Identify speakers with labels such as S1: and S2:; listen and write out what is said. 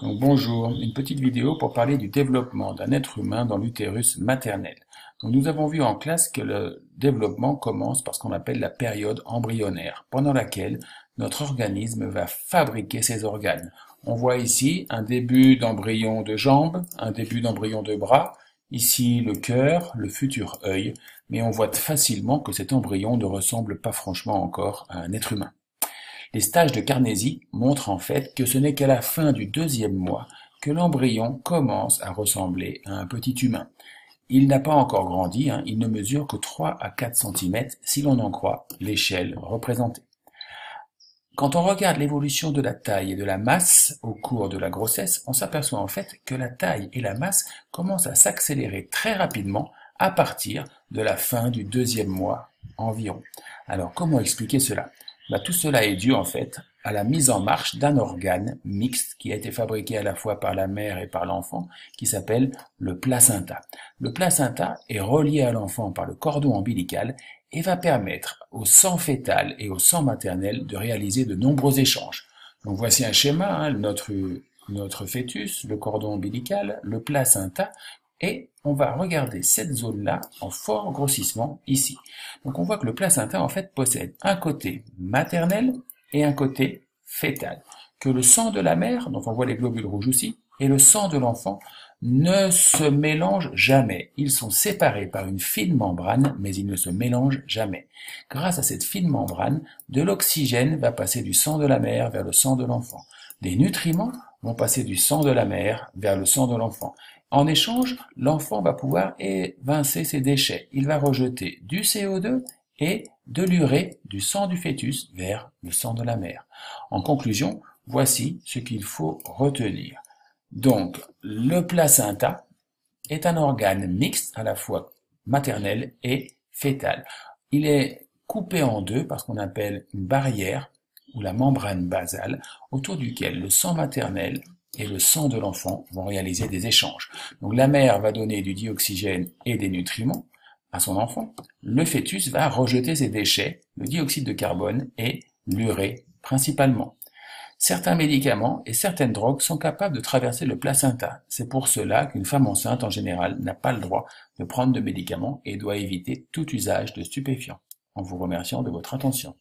S1: Donc bonjour, une petite vidéo pour parler du développement d'un être humain dans l'utérus maternel. Donc nous avons vu en classe que le développement commence par ce qu'on appelle la période embryonnaire, pendant laquelle notre organisme va fabriquer ses organes. On voit ici un début d'embryon de jambes, un début d'embryon de bras, ici le cœur, le futur œil, mais on voit facilement que cet embryon ne ressemble pas franchement encore à un être humain. Les stages de Carnegie montrent en fait que ce n'est qu'à la fin du deuxième mois que l'embryon commence à ressembler à un petit humain. Il n'a pas encore grandi, il ne mesure que 3 à 4 cm si l'on en croit l'échelle représentée. Quand on regarde l'évolution de la taille et de la masse au cours de la grossesse, on s'aperçoit en fait que la taille et la masse commencent à s'accélérer très rapidement à partir de la fin du deuxième mois environ. Alors comment expliquer cela? Tout cela est dû en fait à la mise en marche d'un organe mixte qui a été fabriqué à la fois par la mère et par l'enfant, qui s'appelle le placenta. Le placenta est relié à l'enfant par le cordon ombilical et va permettre au sang fœtal et au sang maternel de réaliser de nombreux échanges. Donc voici un schéma, notre fœtus, le cordon ombilical, le placenta, et on va regarder cette zone-là en fort grossissement ici. Donc on voit que le placenta en fait possède un côté maternel et un côté fœtal. Que le sang de la mère, dont on voit les globules rouges aussi, et le sang de l'enfant ne se mélangent jamais. Ils sont séparés par une fine membrane, mais ils ne se mélangent jamais. Grâce à cette fine membrane, de l'oxygène va passer du sang de la mère vers le sang de l'enfant. Des nutriments vont passer du sang de la mère vers le sang de l'enfant. En échange, l'enfant va pouvoir évincer ses déchets. Il va rejeter du CO2 et de l'urée du sang du fœtus vers le sang de la mère. En conclusion, voici ce qu'il faut retenir. Donc, le placenta est un organe mixte à la fois maternel et fœtal. Il est coupé en deux par ce qu'on appelle une barrière ou la membrane basale autour duquel le sang maternel et le sang de l'enfant vont réaliser des échanges. Donc la mère va donner du dioxygène et des nutriments à son enfant. Le fœtus va rejeter ses déchets, le dioxyde de carbone et l'urée principalement. Certains médicaments et certaines drogues sont capables de traverser le placenta. C'est pour cela qu'une femme enceinte en général n'a pas le droit de prendre de médicaments et doit éviter tout usage de stupéfiants. En vous remerciant de votre attention.